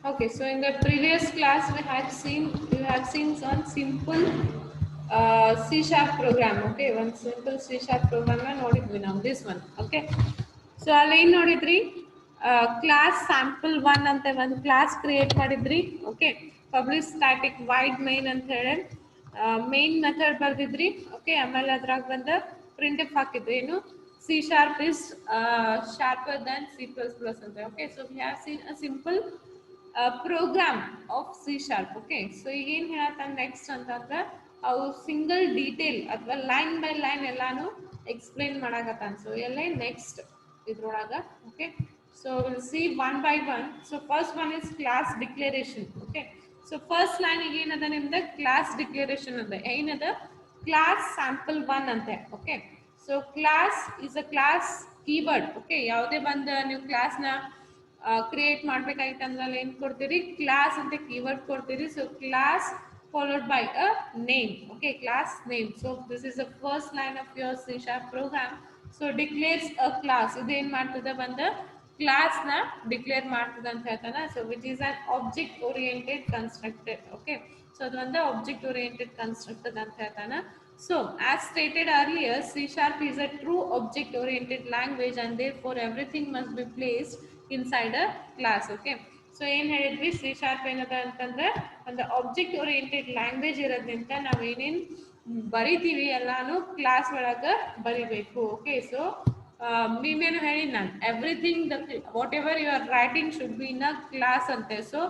Okay, so in the previous class we have seen some simple C sharp program. Okay, one simple C sharp program na nodidvi now this one. Okay, so ಅಲ್ಲಿ ಏನು ನೋಡಿದ್ರಿ class sample one ಅಂತ ಒಂದು class create ಮಾಡಿದ್ರಿ. Okay, public static wide main ಅಂತ ಹೇಳಿ main method ಬರ್ದಿದ್ರಿ. Okay, ಆಮೇಲೆ ಅದ್ರಾಗ ಬಂದ ಪ್ರಿಂಟ್ ಎಫ್ ಹಾಕಿದ್ರಿ ಏನು C sharp is sharper than C plus plus ಅಂತ. Okay, so we have seen a simple program of C sharp. Okay, so ಈಗ ಏನು ಹೇಳತ್ತಾನ ನೆಕ್ಸ್ಟ್ ಅಂತಂದ್ರೆ ಅವು ಸಿಂಗಲ್ ಡೀಟೇಲ್ ಅಥವಾ ಲೈನ್ ಬೈ ಲೈನ್ ಎಲ್ಲಾನು ಎಕ್ಸ್ಪ್ಲೈನ್ ಮಾಡಾಕತ್ತಾನ. ಸೊ ಎಲ್ಲ ನೆಕ್ಸ್ಟ್ ಇದ್ರೊಳಗ. Okay, so will see one by one. So first one is class declaration. Okay, so first line ಈಗ ಏನದ ನಿಮ್ದು ಕ್ಲಾಸ್ ಡಿಕ್ಲರೇಷನ್ ಅದ. ಏನದ ಕ್ಲಾಸ್ ಸ್ಯಾಂಪಲ್ ಒನ್ ಅಂತೆ. Okay, so class is a class keyword. Okay, ಯಾವುದೇ ಬಂದ ನೀವು ಕ್ಲಾಸ್ನ ಕ್ರಿಯೇಟ್ ಮಾಡ್ಬೇಕಾಗಿತ್ತು ಅಂದ್ರೆ ಅಲ್ಲಿ ಏನು ಕೊಡ್ತೀರಿ, ಕ್ಲಾಸ್ ಅಂತ ಕೀವರ್ಡ್ ಕೊಡ್ತೀರಿ. So class followed by a name. Okay, class name. So this is the first line of your C sharp program. So declares a class. ಇದು ಏನು ಮಾಡ್ತದೆ ಬಂದ ಕ್ಲಾಸ್ ನ ಡಿಕ್ಲೇರ್ ಮಾಡ್ತದೆ ಅಂತ ಹೇಳ್ತಾನೆ. So which is an object oriented constructed. Okay, so ಅದು ಒಂದು ಆಬ್ಜೆಕ್ಟ್ ಓರಿಯೆಂಟೆಡ್ ಕನ್ಸ್ಟ್ರಕ್ಟೆಡ್ ಅಂತ ಹೇಳ್ತಾನೆ. So as stated earlier, C sharp is a true object oriented language and therefore everything must be placed inside a class. Okay, so ಏನು ಹೇಳಿದ್ವಿ, C sharp ಏನದ ಅಂತಂದ್ರೆ ಒಂದು object oriented language ಇರೋದ್ರಿಂದ ನಾವು ಏನೇನು ಬರಿತೀವಿ ಎಲ್ಲಾನು ಕ್ಲಾಸ್ ಒಳಗೆ ಬರಿಬೇಕು. ಓಕೆ, ಸೊ ನೀವೇನು ಹೇಳಿ ನಾನು everything the whatever you are writing should be in a class ಅಂತೆ. ಸೊ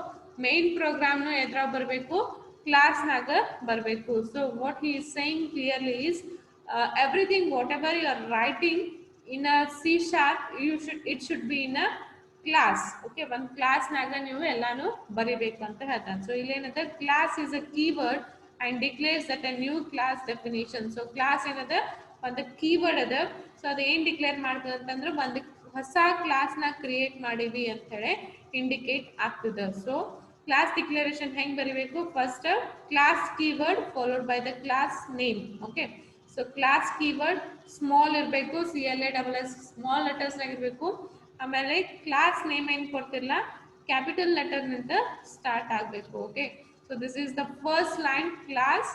ಮೇನ್ ಪ್ರೋಗ್ರಾಮ್ನು ಎದ್ರಾಗ ಬರಬೇಕು, ಕ್ಲಾಸ್ನಾಗ ಬರಬೇಕು. So what he is saying clearly is everything whatever you are writing in a C sharp it should be in a class. Okay, ಒಂದು ಕ್ಲಾಸ್ನಾಗ ನೀವು ಎಲ್ಲಾನು ಬರಿಬೇಕು ಅಂತ ಹೇಳ್ತಾನೆ. ಸೊ ಇಲ್ಲೇನದ class is a keyword and declares that a new class definition. So class ಏನದ ಒಂದು ಕೀವರ್ಡ್ ಅದ. ಸೊ ಅದು ಏನು ಡಿಕ್ಲೇರ್ ಮಾಡ್ತದೆ ಅಂತಂದ್ರೆ ಒಂದು ಹೊಸ ಕ್ಲಾಸ್ನ ಕ್ರಿಯೇಟ್ ಮಾಡೀವಿ ಅಂತ ಹೇಳಿ ಇಂಡಿಕೇಟ್ ಆಗ್ತದೆ. ಸೊ ಕ್ಲಾಸ್ ಡಿಕ್ಲರೇಷನ್ ಹೆಂಗೆ ಬರಿಬೇಕು, first class keyword followed by the class name. Okay, so class keyword small ಇರಬೇಕು, CLASS ಸ್ಮಾಲ್ ಲೆಟರ್ಸ್ನಾಗ ಇರಬೇಕು. ಆಮೇಲೆ ಕ್ಲಾಸ್ ನೇಮ್ ಏನು ಕೊಡ್ತಿಲ್ಲ ಕ್ಯಾಪಿಟಲ್ ಲೆಟರ್ನಿಂದ ಸ್ಟಾರ್ಟ್ ಆಗಬೇಕು. Okay, so this is the first line, class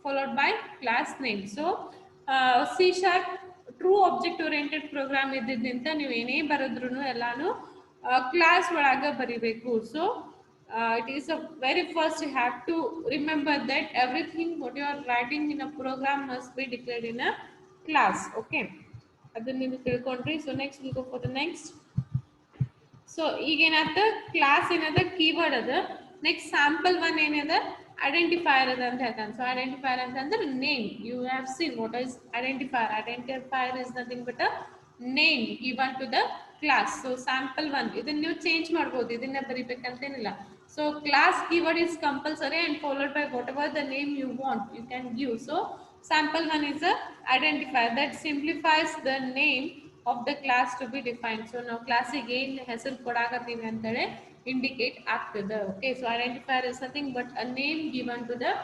followed by class name. So C sharp true object oriented program ಇದ್ದಿದ್ದರಿಂದ ನೀವು ಏನೇ ಬರೆದ್ರು ಎಲ್ಲಾನು ಕ್ಲಾಸ್ ಒಳಗೆ ಬರಿಬೇಕು. So it is a very first you have to remember that everything what you are writing in a program must be declared in a class. Okay, ಅದನ್ನ ನೀವು ತಿಳ್ಕೊಂಡ್ರಿ. So next will go for the next. So ಈಗೇನಾದ class ಏನದ keyword ಅದ. Next sample one ಏನದ identifier ಅದ ಅಂತ ಹೇಳ್ತಾನೆ. ಸೊ ಐಡೆಂಟಿಫೈಯರ್ ಅಂತಂದ್ರೆ name. You have seen what is identifier. Identifier is nothing but a name given to the class. So sample one ಇದನ್ನ ನೀವು ಚೇಂಜ್ ಮಾಡ್ಬೋದು, ಇದನ್ನ ಬರಿಬೇಕಂತೇನಿಲ್ಲ. So class keyword is compulsory and followed by whatever the name you want you can give. So sample one is a identifier that simplifies the name of the class to be defined. So now class ಗೆ ಏನು ಹೆಸರು ಕೊಡಾಕತ್ತೀವಿ ಅಂತೇಳಿ indicate ಆಗ್ತದೆ. Okay, so identifier is nothing but a name given to the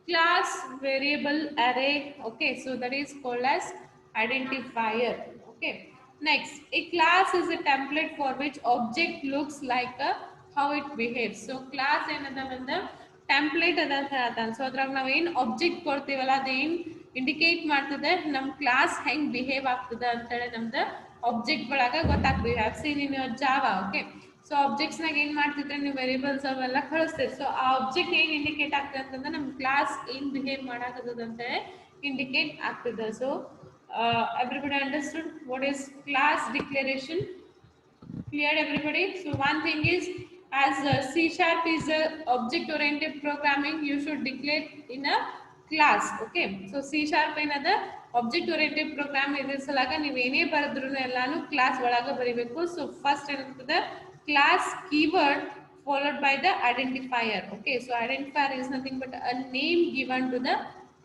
class, variable, array. Okay, so that is called as identifier. Okay, next a class is a template for which object looks like a how it behaves. So class ಏನದ ಒಂದು template ಅದ ಅಂತ ಹೇಳ್ತಾನೆ. So ಅದ್ರಾಗ ನಾವು ಏನು object ಕೊಡ್ತೀವಲ್ಲ ಅದೇನು indicate ಮಾಡ್ತದೆ ನಮ್ಮ ಕ್ಲಾಸ್ ಹೆಂಗೆ ಬಿಹೇವ್ ಆಗ್ತದೆ ಅಂತೇಳಿ ನಮ್ದು ಆಬ್ಜೆಕ್ಟ್ ಒಳಗೆ ಗೊತ್ತಾಗ್ತದೆ. Have seen in your Java. Okay, so ಆಬ್ಜೆಕ್ಟ್ಸ್ನಾಗ ಏನು ಮಾಡ್ತಿದ್ರೆ ನೀವು ವೇರಿಯಬಲ್ಸ್ ಅವೆಲ್ಲ ಕಳಿಸ್ತೀರಿ. ಸೊ ಆ ಆಬ್ಜೆಕ್ಟ್ ಏನು ಇಂಡಿಕೇಟ್ ಆಗ್ತದೆ ಅಂತಂದ್ರೆ ನಮ್ಮ ಕ್ಲಾಸ್ ಏನು ಬಿಹೇವ್ ಮಾಡಾಕತ್ತದ ಅಂತೇಳಿ ಇಂಡಿಕೇಟ್ ಆಗ್ತದೆ. So everybody understood what is class declaration? Clear everybody? So one thing is, as C sharp is a object oriented programming, you should declare in a class. Okay, so C sharp ಏನದ object oriented program ಇದ್ರ ಸಲಾಗ ನೀವು ಏನೇ ಬರೆದ್ರು ಎಲ್ಲಾನು ಕ್ಲಾಸ್ ಒಳಗೆ ಬರಿಬೇಕು. So first ಏನಿರ್ತದೆ class keyword followed by the identifier. Okay, so identifier is nothing but a name given to the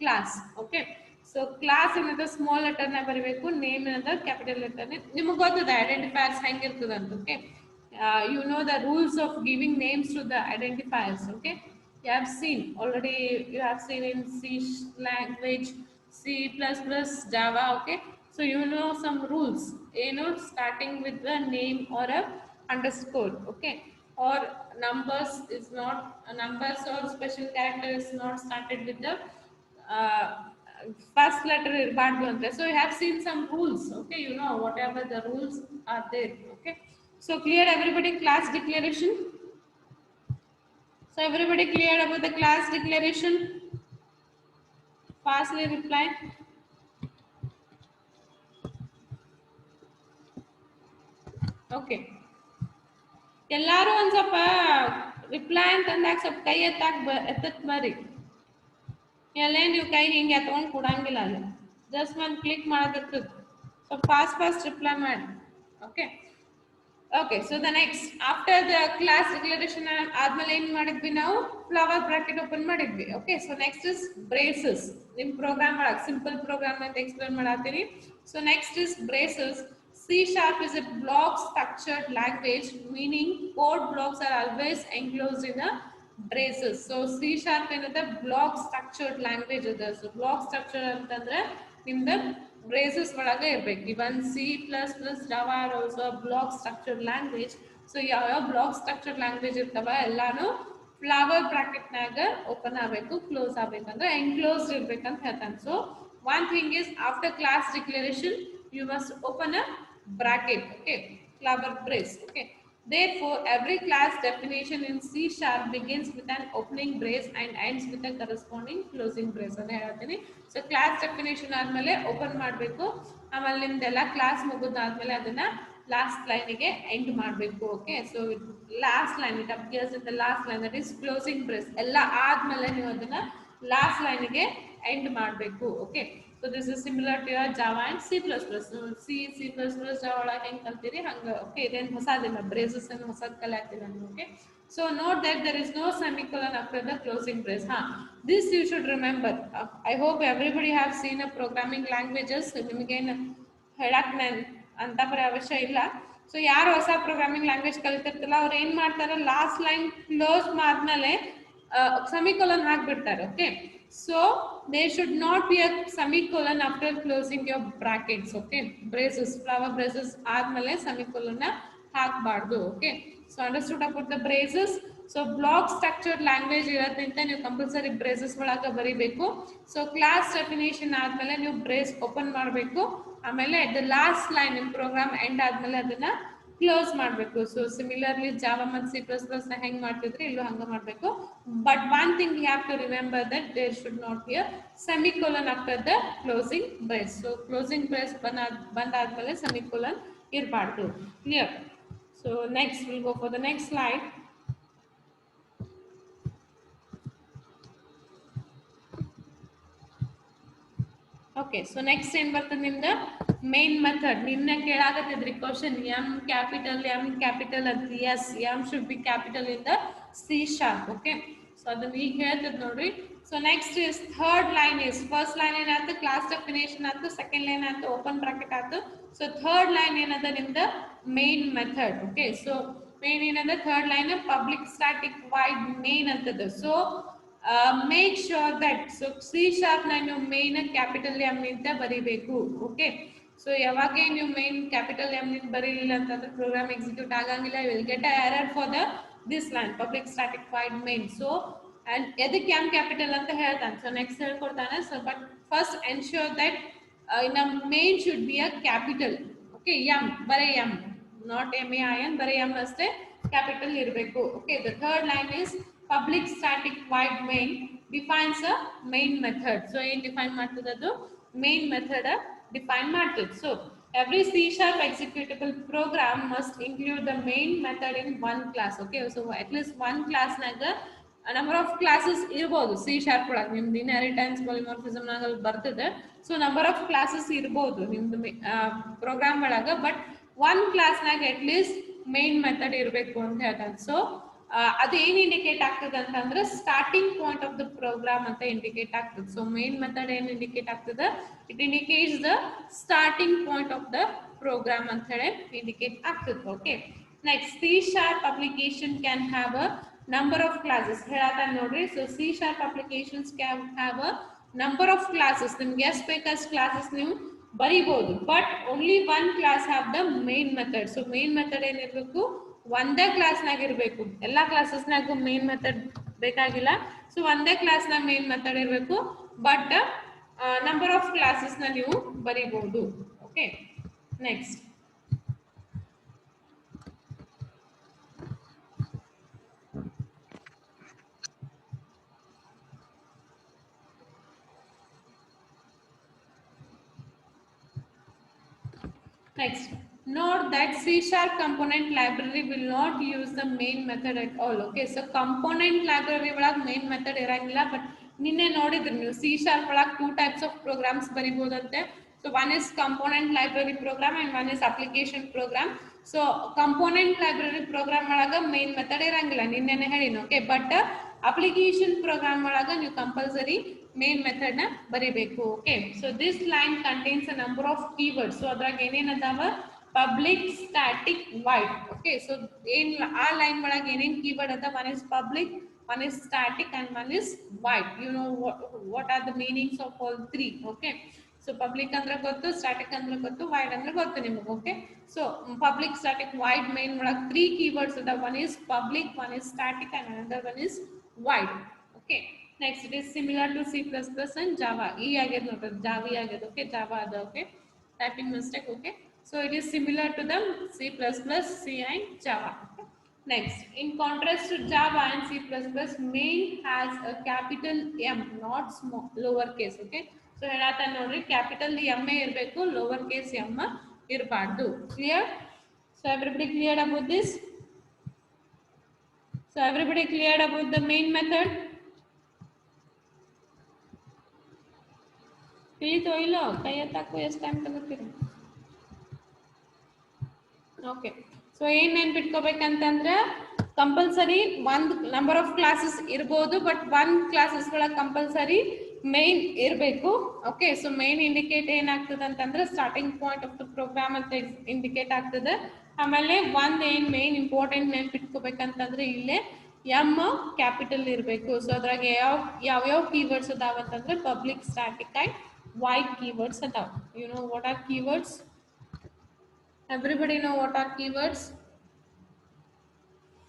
class. Okay, so class ಏನದ ಸ್ಮಾಲ್ ಲೆಟರ್ ನ ಬರಬೇಕು, ನೇಮ್ ಏನದ ಕ್ಯಾಪಿಟಲ್ ಲೆಟರ್. ನಿಮಗೆ ಗೊತ್ತದ ಐಡೆಂಟಿಫೈರ್ಸ್ ಹೆಂಗಿರ್ತದ ಅಂತ. Okay, you know the rules of giving names to the identifiers. Okay, you have seen already, you have seen in C language, C++, Java. Okay, so you know some rules, starting with the name or a underscore. Okay, or numbers is not numbers or special character is not started with the uh, first letter ಇರಬಾರ್ದು ಅಂತ. So you have seen some rules, okay, you know whatever the rules are there, okay. So clear everybody class declaration? So everybody clear about the class declaration? Fastly reply. Okay. ಎಲ್ಲಾರು ಒಂದ್ ಸ್ವಲ್ಪ reply ಅಂತಂದಾಗ ಸ್ವಲ್ಪ ಕೈ ಎತ್ತಕ್ ಬರ್ರಿ. ಎಲ್ಲೇ ನೀವು ಕೈ ಹಿಂಗೆ ಎತ್ಕೊಂಡು ಕೊಡಂಗಿಲ್ಲ ಅಲ್ಲಿ, ಜಸ್ಟ್ ಒಂದು ಕ್ಲಿಕ್ ಮಾಡೋದಿರ್ತದೆ. ಸೊ ಫಾಸ್ಟ್ ರಿಪ್ಲೈ ಮಾಡಿ. Okay okay. So the next after the class declaration ಆದ್ಮೇಲೆ ಏನ್ ಮಾಡಿದ್ವಿ ನಾವು? ಫ್ಲವರ್ ಬ್ರಾಕೆಟ್ ಓಪನ್ ಮಾಡಿದ್ವಿ. Okay. So next is braces. ನಿಮ್ ಪ್ರೋಗ್ರಾಮ್ ಒಳಗೆ ಸಿಂಪಲ್ ಪ್ರೋಗ್ರಾಮ್ ಅಂತ ಎಕ್ಸ್ಪ್ಲೇನ್ ಮಾಡತ್ತೀನಿ. So next is braces. C# is a block structured language, meaning code blocks are always enclosed in a braces. So C# ಏನದ block structured language ಇದೆ. So block structure ಅಂತಂದ್ರೆ ನಿಮ್ದು braces ಒಳಗೆ ಇರಬೇಕು. Even C++, Java are also a block structured language. So ಯಾವ block structured language ಇರ್ತಾವ ಎಲ್ಲಾನು flower bracket ನಾಗ ಓಪನ್ ಆಗಬೇಕು, ಕ್ಲೋಸ್ ಆಗಬೇಕಂದ್ರೆ enclosed ಇರಬೇಕಂತ ಹೇಳ್ತಾನೆ. So one thing is after class declaration you must open a bracket, okay, flower brace, okay. Therefore every class definition in C# begins with an opening brace and ends with a corresponding closing brace ಅಂತ ಹೇಳ್ತೀನಿ. So class definition ಆದ್ಮೇಲೆ open ಮಾಡಬೇಕು, ಆಮೇಲೆ ನಿಮ್ದೆಲ್ಲ class ಮುಗಿದಾದ್ಮೇಲೆ ಅದನ್ನ last ಲೈನಿಗೆ end ಮಾಡಬೇಕು. Okay. So last line it appears in the last line, that is closing brace. ಎಲ್ಲ ಆದ್ಮೇಲೆ ನೀವು ಅದನ್ನ ಲಾಸ್ಟ್ ಲೈನಿಗೆ ಎಂಡ್ ಮಾಡಬೇಕು. Okay. So this is similar to your Java and C++. So C++, Java ಒಳಗೆ ಹೆಂಗೆ ಕಲ್ತೀರಿ ಹಂಗೆ. Okay. ಇದೇನು ಹೊಸದಿಲ್ಲ, ಬ್ರೇಸಸ್ ಏನು ಹೊಸದು ಕಲಿಯಾಗ್ತಿಲ್ಲ. Okay. So note that there is no semicolon after the closing brace. This you should remember. I hope everybody have seen a programming languages. ನಿಮಗೇನು ಹೇಳಕ್ ಅಂತ ಬರೋ ಅವಶ್ಯ ಇಲ್ಲ. ಸೊ ಯಾರು ಹೊಸ ಪ್ರೋಗ್ರಾಮಿಂಗ್ ಲ್ಯಾಂಗ್ವೇಜ್ ಕಲಿತಿರ್ತಿಲ್ಲ ಅವ್ರು ಏನು ಮಾಡ್ತಾರೆ, ಲಾಸ್ಟ್ ಲೈನ್ ಕ್ಲೋಸ್ ಮಾಡಿದ್ಮೇಲೆ semicolon ಹಾಕ್ಬಿಡ್ತಾರೆ. Okay. So there should not be a semicolon after closing your brackets. Okay. Braces, flower braces ಆದ್ಮೇಲೆ semicolon ಹಾಕಬಾರ್ದು. Okay. So understood about the braces? So block structured language ಇರೋದ್ರಿಂದ ನೀವು compulsory braces ಒಳಗೆ ಬರೀಬೇಕು. So class definition ಆದ್ಮೇಲೆ ನೀವು brace open ಮಾಡಬೇಕು, ಆಮೇಲೆ ದ ಲಾಸ್ಟ್ ಲೈನ್ ನಿಮ್ಮ ಪ್ರೋಗ್ರಾಮ್ ಎಂಡ್ ಆದ್ಮೇಲೆ ಅದನ್ನ ಕ್ಲೋಸ್ ಮಾಡಬೇಕು. ಸೊ ಸಿಮಿಲರ್ಲಿ ಜಾವಾ ಮತ್ತು C++ ನ ಹೆಂಗ್ ಮಾಡ್ತಿದ್ರಿ ಇಲ್ಲೂ ಹಂಗ ಮಾಡಬೇಕು. But one thing you have to remember that there should not be a semicolon after the closing brace. So closing brace ಬಂದಾದ್ಮೇಲೆ ಸೆಮಿಕೋಲನ್ ಇರಬಾರ್ದು. Clear? So next will go for the next slide. Okay. So next ಏನ್ ಬರ್ತದೆ ನಿಮ್ದು main method. ನಿನ್ನೆ ಕೇಳಾಗತ್ತಿದ್ರಿ question, M capital ಅಂತ. Yes, M should be capital in the C#. Okay. So ಅದನ್ನ ಈಗ ಹೇಳ್ತದ ನೋಡ್ರಿ. So next is third line is, first line ಏನಾಯ್ತು ಕ್ಲಾಸ್ ಡೆಫಿನೇಷನ್ ಆಯ್ತು, ಸೆಕೆಂಡ್ ಲೈನ್ ಆಯ್ತು ಓಪನ್ ಬ್ರಾಕೆಟ್ ಆಯ್ತು. ಸೊ ಥರ್ಡ್ ಲೈನ್ ಏನದ ನಿಮ್ದು main method. Okay. So main ಏನದ third line public static void main ಅಂತದ. So make sure that so C# ನಾನು main capital M ನಿಂದ ಬರೀಬೇಕು. ಓಕೆ. ಸೊ ಯಾವಾಗ ನೀವು ಮೇನ್ ಕ್ಯಾಪಿಟಲ್ ಎಮ್ ನಿಂದ ಬರೀಲಿಲ್ಲ ಅಂತಂದ್ರೆ ಪ್ರೋಗ್ರಾಮ್ ಎಕ್ಸಿಕ್ಯೂಟ್ ಆಗಂಗಿಲ್ಲ. You will get a error for the this line public static void main. So and ಎದಕ್ಕೆ ಎಮ್ ಕ್ಯಾಪಿಟಲ್ ಅಂತ ಹೇಳ್ತಾನೆ. ಸೊ ನೆಕ್ಸ್ಟ್ ಹೇಳ್ಕೊಡ್ತಾನೆ. So but first ensure that in main should be a capital. Okay. M ಬರೇ M, not MAIN, ಬರೇ M ಅಷ್ಟೇ capital ಇರಬೇಕು. Okay. The third line is public static void main defines a main method. So in define ಮಾಡ್ತದದು main method define ಮಾಡ್ತದೆ. So every C# executable program must include the main method in one class. Okay. So at least one class ನಾಗ number of classes ಇರಬಹುದು. C# ಒಳಗೆ ನಿಮ್ದು inheritance polymorphism ನಾಗ ಬರ್ತದೆ. So number of classes ಇರಬಹುದು ನಿಮ್ದು program ಒಳಗೆ, ಬಟ್ ಒನ್ ಕ್ಲಾಸ್ ನಾಗ ಅಟ್ ಲೀಸ್ಟ್ ಮೇನ್ ಮೆಥಡ್ ಇರಬೇಕು ಅಂತ ಹೇಳ್ತಾನೆ. ಸೊ ಅದೇನು ಇಂಡಿಕೇಟ್ ಆಗ್ತದೆ ಅಂತಂದ್ರೆ starting point of the program ಅಂತ ಇಂಡಿಕೇಟ್ ಆಗ್ತದೆ. ಸೊ ಮೇನ್ ಮೆಥಡ್ ಏನು ಇಂಡಿಕೇಟ್ ಆಗ್ತದೆ, it indicates the starting point of the program ಅಂತ ಹೇಳಿ ಇಂಡಿಕೇಟ್ ಆಗ್ತದೆ. Okay. Next C# application can have a number of classes ಹೇಳತ್ತ ನೋಡ್ರಿ. So C# applications can have a number of classes. ನಿಮ್ಗೆ ಎಷ್ಟು ಬೇಕಷ್ಟು ಕ್ಲಾಸಸ್ ನೀವು ಬರೀಬಹುದು, but only one class have the main method. So main method ಏನಿರಬೇಕು, ಒಂದೇ ಕ್ಲಾಸ್ನಾಗ ಇರಬೇಕು. ಎಲ್ಲಾ ಕ್ಲಾಸಸ್ನಾಗ ಮೇನ್ ಮೆಥಡ್ ಬೇಕಾಗಿಲ್ಲ. ಸೊ ಒಂದೇ ಕ್ಲಾಸ್ನಾಗ ಮೇನ್ ಮೆಥಡ್ ಇರಬೇಕು. ಬಟ್ ನಂಬರ್ ಆಫ್ ಕ್ಲಾಸಸ್ನ ನೀವು ಬರೀಬಹುದು. Okay, next Next, note that C# component library will not use the main method at all. Okay, so component library ಒಳಗೆ main method ಇರಂಗಿಲ್ಲ. ಬಟ್ ನಿನ್ನೆ ನೋಡಿದ್ರಿ ನೀವು C# ಒಳಗೆ 2 types of programs ಬರಿಬಹುದಂತೆ. So one is component library program and one is application program. So component library program ಒಳಗೆ main method ಇರಂಗಿಲ್ಲ, ನಿನ್ನೆನೆ ಹೇಳಿನ. Okay, but application program ಒಳಗೆ ನೀವು ಕಂಪಲ್ಸರಿ main method ನ ಬರಿಬೇಕು. Okay, so this line contains a number of keywords. So ಅದ್ರಾಗ ಏನೇನ್ ಅದಾವ? public, static, void. Okay, so ಏನ್ ಆ ಲೈನ್ ಒಳಗೆ ಏನೇನ್ ಕೀವರ್ಡ್ ಅದ? one is public, one is static and one is void. You know what are the meanings of all three? Okay, so public ಅಂದ್ರೆ ಗೊತ್ತು, static ಅಂದ್ರೆ ಗೊತ್ತು, void ಅಂದ್ರೆ ಗೊತ್ತು ನಿಮಗೆ. Okay, so public, static, void main ಒಳಗೆ 3 keywords ಅದ. one is public, one is static and another one is void. Okay, next it is similar to C++ and Java. E agad noted, Java agad. Okay, Java ada. Okay, typing mistake. Okay, so it is similar to the C++, C and Java. Okay? Next, in contrast to Java and C++, main has a capital M, not small lowercase. Okay, so helata nodri, capital M irbeku, lowercase m irbaardu. Clear? So everybody cleared about this? So everybody cleared about the main method? ತಿಳಿತೋ ಇಲ್ಲೋ? ಕೈ ಎತ್ತಾಕು ಎಷ್ಟು time ತಗೋತೀರಿ? Okay, so ಏನ್ ನೆನ್ಪಿಟ್ಕೋಬೇಕಂತಂದ್ರೆ compulsory ಒಂದ್ number of classes ಇರ್ಬೋದು, but ಒಂದ್ classes ಒಳಗೆ compulsory main ಇರಬೇಕು. ಓಕೆ, ಸೊ ಮೇನ್ ಇಂಡಿಕೇಟ್ ಏನಾಗ್ತದೆ ಅಂತಂದ್ರೆ starting point of the program ಅಂತ ಇಂಡಿಕೇಟ್ ಆಗ್ತದೆ. ಆಮೇಲೆ ಒಂದ್ ಏನ್ ಮೇನ್ ಇಂಪಾರ್ಟೆಂಟ್ ನೆನ್ಪಿಟ್ಕೋಬೇಕಂತಂದ್ರೆ ಇಲ್ಲೇ ಎಮ್ ಕ್ಯಾಪಿಟಲ್ ಇರಬೇಕು. ಸೊ ಅದ್ರಾಗ ಯಾವ್ಯಾವ ಕೀವರ್ಡ್ಸ್ ಅದಾವ ಅಂತಂದ್ರೆ public, static and void keywords ಅದಾವ. You know what are keywords? Everybody know what are keywords?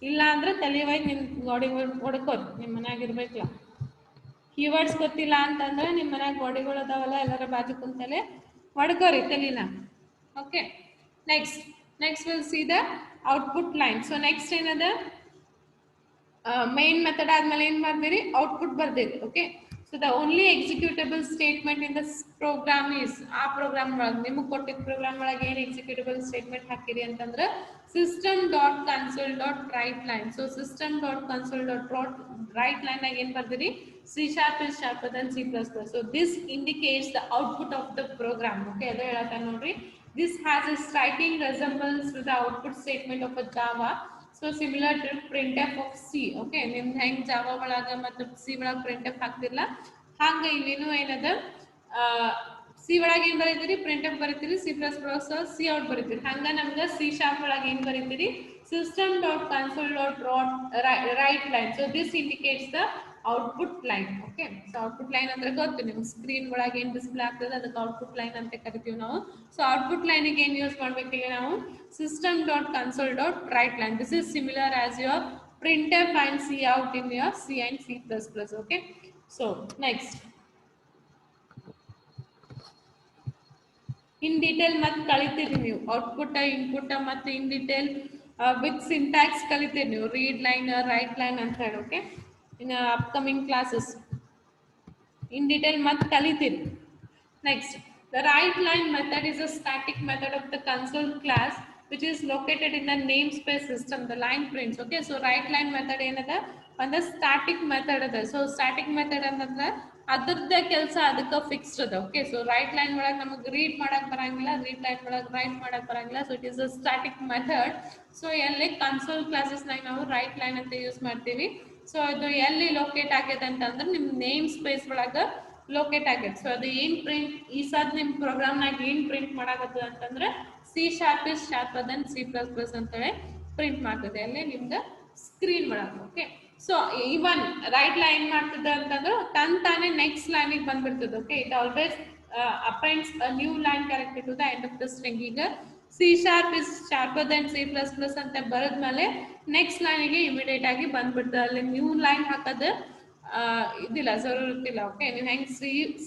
ಇಲ್ಲ ಅಂದ್ರೆ ತಲೆವಾಯಿ ನಿಮ್ ಗಾಡಿ ಹೊಡ್ಕೋದು, ನಿಮ್ಮ ಮನ್ಯಾಗ ಇರ್ಬೇಕಲ್ಲ. ಕೀವರ್ಡ್ಸ್ ಗೊತ್ತಿಲ್ಲ ಅಂತಂದ್ರೆ ನಿಮ್ಮ ಮನ್ಯಾಗ ಗಾಡಿಗಳು ಅದಾವಲ್ಲ, ಎಲ್ಲರ ಬಾಜು ಕುಂತಲೆ ಹೊಡ್ಕೋರಿ ತಲಿನ. Okay, next will see the output line. So next ಏನದ? ಮೇನ್ ಮೆಥಡ್ ಆದ್ಮೇಲೆ ಏನ್ ಬರ್ದಿರಿ? ಔಟ್ಪುಟ್ ಬರ್ದಿರಿ. Okay, so the only executable statement in this program is ಆ ಪ್ರೋಗ್ರಾಮ್ ಒಳಗೆ ನಿಮಗೆ ಕೊಟ್ಟಿದ್ದ ಪ್ರೋಗ್ರಾಮ್ ಒಳಗೆ ಏನು ಎಕ್ಸಿಕ್ಯೂಟಬಲ್ ಸ್ಟೇಟ್ಮೆಂಟ್ ಹಾಕಿರಿ ಅಂತಂದ್ರೆ system.console.writeline. ಸೊ system.console.writeline ಆಗ ಏನು ಬರ್ದಿರಿ? C# is sharper than C++. So this indicates the output of the program. Okay, ಅದು ಹೇಳತ್ತ ನೋಡ್ರಿ. This has a striking resemblance to the output statement of a Java. So similar to printf of C. Okay, ನಿಮ್ದು ಹೆಂಗ್ Java ಒಳಗ ಮತ್ತು C ಒಳಗ printf ಹಾಕ್ತಿರಲ್ಲ, ಹಂಗ ಇಲ್ಲೇನು ಏನದ ಸಿ ಒಳಗೆ ಏನ್ ಬರೀತೀರಿ? printf ಬರೀತೀರಿ. C++ ಸಿ ಔಟ್ ಬರೀತೀರಿ. ಹಂಗ ನಮ್ಗೆ C# ಒಳಗೆ ಏನ್ ಬರೀತೀರಿ? system.console.writeline. So this indicates the output line. Okay, so output line ಅಂದ್ರೆ ಗೊತ್ತು ನಿಮ್ಗೆ, ಸ್ಕ್ರೀನ್ ಒಳಗೆ ಏನ್ ಡಿಸ್ಪ್ಲೇ ಆಗ್ತದೆ ಅದಕ್ಕೆ ಔಟ್ಪುಟ್ ಲೈನ್ ಅಂತ ಕರಿತೀವಿ ನಾವು. ಸೊ ಔಟ್ಪುಟ್ ಲೈನಿಗೆ ಏನ್ ಯೂಸ್ ಮಾಡ್ಬೇಕಿಲ್ಲ ನಾವು? system.console.writeline. This is similar as your printf and cout in your C and C++. Okay, so next in detail ಮತ್ತೆ ಕಲಿತೀರಿ ನೀವು ಔಟ್ಪುಟ್, ಇನ್ಪುಟ್ ಮತ್ತೆ ಇನ್ ಡೀಟೇಲ್ ವಿತ್ ಸಿಂಟ್ಯಾಕ್ಸ್ ಕಲಿತೀರಿ ನೀವು, ರೀಡ್ ಲೈನ್, ರೈಟ್ ಲೈನ್ ಅಂತ ಹೇಳಿ. Okay, in upcoming classes in detail ಮತ್ತೆ ಕಲಿತೀರಿ. Next, the write line method is a static method of the console class which is located in the namespace system. The line prints. Okay, so write line method ಏನದ? ಒಂದು static method ಅದ. So static method ಅಂತಂದ್ರೆ ಅದ್ರದ್ದೇ ಕೆಲಸ ಅದಕ್ಕೆ fixed ಅದ. Okay, so right line ಒಳಗೆ ನಮಗೆ ರೀಡ್ ಮಾಡಕ್ ಬರಂಗಿಲ್ಲ, ರೀಡ್ ಲೈನ್ ಒಳಗೆ ರೈಟ್ ಮಾಡಕ್ ಬರಂಗಿಲ್ಲ. So it is a static method. So ಎಲ್ಲಿ ಕನ್ಸೋಲ್ ಕ್ಲಾಸಸ್ನಾಗ ನಾವು ರೈಟ್ ಲೈನ್ ಅಂತ ಯೂಸ್ ಮಾಡ್ತೀವಿ. ಸೊ ಅದು ಎಲ್ಲಿ ಲೊಕೇಟ್ ಆಗೈತೆ ಅಂತಂದ್ರೆ ನಿಮ್ಮ ನೇಮ್ ಸ್ಪೇಸ್ ಒಳಗೆ ಲೊಕೇಟ್ ಆಗೈತೆ. ಸೊ ಅದು ಏನ್ ಪ್ರಿಂಟ್ ಈ ಸದ್ ನಿಮ್ಮ ಪ್ರೋಗ್ರಾಮ್ನಾಗ ಏನ್ ಪ್ರಿಂಟ್ ಮಾಡಾಕತ್ತದ ಅಂತಂದ್ರೆ C# is sharper than C++ ಅಂತೇಳಿ ಪ್ರಿಂಟ್ ಮಾಡ್ತದೆ ಅಲ್ಲಿ ನಿಮ್ದು ಸ್ಕ್ರೀನ್ ಒಳಗೆ. ಓಕೆ, ಸೊ ಇವನ್ ರೈಟ್ ಲೈನ್ ಮಾಡ್ತದೆ ಅಂತಂದ್ರೆ ತಾನೇ ನೆಕ್ಸ್ಟ್ ಲೈನಿಗೆ ಬಂದ್ಬಿಡ್ತದೆ. Okay, it always appends a new line character to the end of the string. ಈಗ C sharp is sharper than C plus plus ಅಂತ ಬರೆದ್ಮೇಲೆ ನೆಕ್ಸ್ಟ್ ಲೈನಿಗೆ ಇಮಿಡಿಯೇಟ್ ಆಗಿ ಬಂದ್ಬಿಡ್ತದೆ. ಅಲ್ಲಿ ನ್ಯೂ ಲೈನ್ ಹಾಕೋದು ಇದಿಲ್ಲ, ಜರೂರತ್ತಿಲ್ಲ. ಓಕೆ, ನೀವು ಹೆಂಗೆ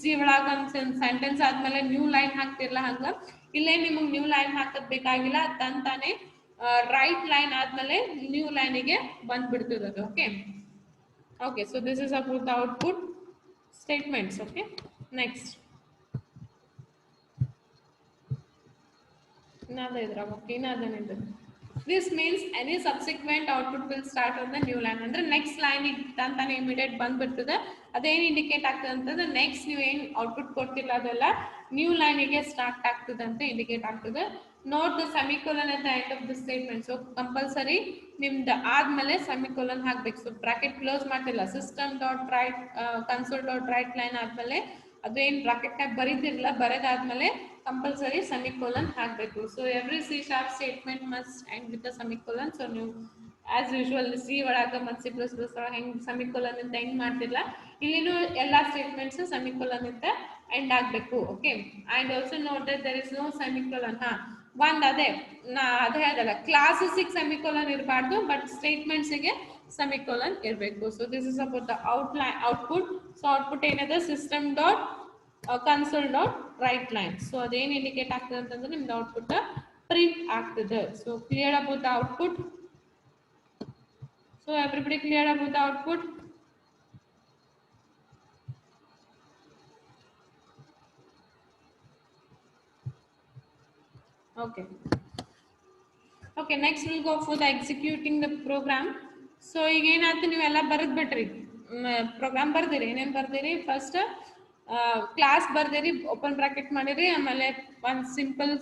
ಸಿ ಒಳಗೆ ಒಂದು ಸೆಂಟೆನ್ಸ್ ಆದ್ಮೇಲೆ ನ್ಯೂ ಲೈನ್ ಹಾಕ್ತಿರಲ್ಲ ಹಂಗೆ ಇಲ್ಲೇ ನಿಮಗೆ ನ್ಯೂ ಲೈನ್ ಹಾಕೋದ್ ಬೇಕಾಗಿಲ್ಲ. ತಂತಾನೆ ರೈಟ್ ಲೈನ್ ಆದ್ಮೇಲೆ ನ್ಯೂ ಲೈನಿಗೆ ಬಂದ್ಬಿಡ್ತದೆ ಅದು. Okay okay, so this is about the output statements. Okay, next this means any subsequent output will start on the new line. ಅಂದ್ರೆ ನೆಕ್ಸ್ಟ್ ಲೈನ್ ಅಂತಾನೆ ಇಮಿಡಿಯೇಟ್ ಬಂದ್ಬಿಡ್ತದೆ. ಅದೇನು ಇಂಡಿಕೇಟ್ ಆಗ್ತದೆ ಅಂತಂದ್ರೆ ನೆಕ್ಸ್ಟ್ ನೀವು ಏನು ಔಟ್ಪುಟ್ ಕೊಡ್ತಿಲ್ಲ ಅದೆಲ್ಲ ನ್ಯೂ ಲೈನಿಗೆ ಸ್ಟಾರ್ಟ್ ಆಗ್ತದೆ ಅಂತ ಇಂಡಿಕೇಟ್ ಆಗ್ತದೆ. Note the semicolon at the end of the statement. So compulsory ನಿಮ್ದು ಆದ್ಮೇಲೆ ಸೆಮಿಕೋಲನ್ ಹಾಕ್ಬೇಕು. ಸೊ ಬ್ರಾಕೆಟ್ ಕ್ಲೋಸ್ ಮಾಡ್ತಿಲ್ಲ, system dot right console dot write line ಆದ್ಮೇಲೆ ಅದು ಏನು ಬ್ರಾಕೆಟ್ ನ ಬರೀತಿರಲ್ಲ, ಬರೆದಾದ್ಮೇಲೆ ಕಂಪಲ್ಸರಿ ಸೆಮಿಕೋಲನ್ ಹಾಕಬೇಕು. So every C sharp statement must end with semicolon. So ನೀವು ಆಸ್ ಯೂಶುವಲ್ ಸಿ ಒಳಗೆ ಮತ್ತು ಸಿ ಪ್ಲಸ್ ಪ್ಲಸ್ ಒಳಗೆ ಹೆಂಗೆ ಸೆಮಿಕೋಲನ್ ಅಂತ ಎಂಡ್ ಮಾಡ್ತಿಲ್ಲ, ಇಲ್ಲಿನೂ ಎಲ್ಲ ಸ್ಟೇಟ್ಮೆಂಟ್ಸ್ ಸೆಮಿಕೋಲನ್ ಅಂತ ಎಂಡ್ ಆಗಬೇಕು. Okay, and also note that there is no semicolon. ಒಂದು ಅದೇ ಹೇಳ್ದಲ್ಲ, ಕ್ಲಾಸಸ್ಸಿಗೆ ಸೆಮಿಕೋಲನ್ ಇರಬಾರ್ದು, ಬಟ್ ಸ್ಟೇಟ್ಮೆಂಟ್ಸಿಗೆ ಸೆಮಿಕೋಲನ್ ಇರಬೇಕು. So this is about the output. So output ಏನದ system dot console dot write line. So ಅದೇನು ಇಂಡಿಕೇಟ್ ಆಗ್ತದೆ ಅಂತಂದ್ರೆ ನಿಮ್ದು ಔಟ್ಪುಟ್ ಪ್ರಿಂಟ್ ಆಗ್ತದೆ. So clear about the output. So everybody clear about the output. Okay. Okay, next we'll go for the executing the program. So ಈಗ ಏನಾಯ್ತು, ನೀವೆಲ್ಲ ಬರೆದ್ ಬಿಟ್ರಿ, ಪ್ರೋಗ್ರಾಮ್ ಬರ್ದಿರಿ. ಏನೇನು ಬರ್ದಿರಿ? ಫಸ್ಟ್ ಕ್ಲಾಸ್ ಬರ್ದಿರಿ, ಓಪನ್ ಬ್ರಾಕೆಟ್ ಮಾಡಿರಿ, ಆಮೇಲೆ ಒಂದು ಸಿಂಪಲ್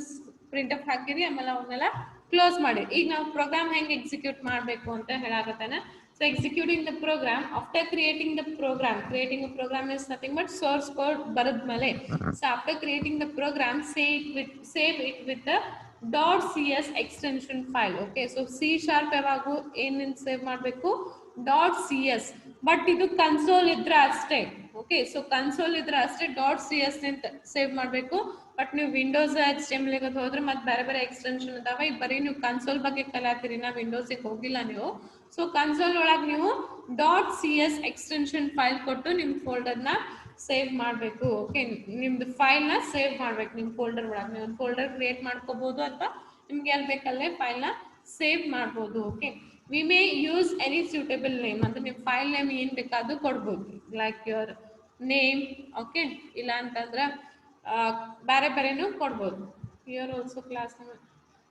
ಪ್ರಿಂಟ್ ಅಪ್ ಹಾಕಿರಿ, ಆಮೇಲೆ ಅವನ್ನೆಲ್ಲ ಕ್ಲೋಸ್ ಮಾಡಿ. ಈಗ ನಾವು ಪ್ರೋಗ್ರಾಮ್ ಹೆಂಗೆ ಎಕ್ಸಿಕ್ಯೂಟ್ ಮಾಡಬೇಕು ಅಂತ ಹೇಳಾಕತ್ತಾನೆ. So executing the program, after creating the program, creating a program is nothing but source code baradmale. So after creating the program, save it with the .cs extension file. Okay, so C sharp yavagu in save ಮಾಡಬೇಕು .cs, but ಇದು console ಇದ್ರೆ ಅಷ್ಟೇ. Okay, so console ಇದ್ರೆ ಅಷ್ಟೇ .cs ಅಂತ save ಮಾಡಬೇಕು. But ನೀವು Windows HTML ಗೆ ಹೋದ್ರೆ ಮತ್ತೆ ಬೇರೆ ಬೇರೆ ಎಕ್ಸ್ಟೆನ್ಷನ್ ಇದಾವೆ. ಈಗ ಬರೀ ನೀವು ಕನ್ಸೋಲ್ ಬಗ್ಗೆ ಕಲಿತೀರಿ, ನಾ ವಿಂಡೋಸಿಗೆ ಹೋಗಿಲ್ಲ ನೀವು. ಸೊ ಕನ್ಸೋಲ್ ಒಳಗೆ ನೀವು .cs ಎಕ್ಸ್ಟೆನ್ಷನ್ ಫೈಲ್ ಕೊಟ್ಟು ನಿಮ್ಮ ಫೋಲ್ಡರ್ನ ಸೇವ್ ಮಾಡಬೇಕು. ಓಕೆ, ನಿಮ್ದು ಫೈಲ್ನ ಸೇವ್ ಮಾಡ್ಬೇಕು ನಿಮ್ಮ ಫೋಲ್ಡರ್ ಒಳಗೆ. ನೀವು ಒಂದು ಫೋಲ್ಡರ್ ಕ್ರಿಯೇಟ್ ಮಾಡ್ಕೋಬಹುದು ಅಥವಾ ನಿಮ್ಗೆ ಎಲ್ಲಿ ಬೇಕಲ್ಲೇ ಫೈಲ್ನ ಸೇವ್ ಮಾಡ್ಬೋದು. Okay, we may use any suitable name, ಅಂದ್ರೆ ನಿಮ್ಮ ಫೈಲ್ ನೇಮ್ ಏನು ಬೇಕಾದ್ರೂ ಕೊಡ್ಬೋದು, ಲೈಕ್ ಯುವರ್ ನೇಮ್. ಓಕೆ, ಇಲ್ಲ ಅಂತಂದ್ರೆ ಬೇರೆ ಬೇರೆನೂ ಕೊಡ್ಬೋದು. ಯುವರ್ ಆಲ್ಸೋ ಕ್ಲಾಸ್ ನೇಮ್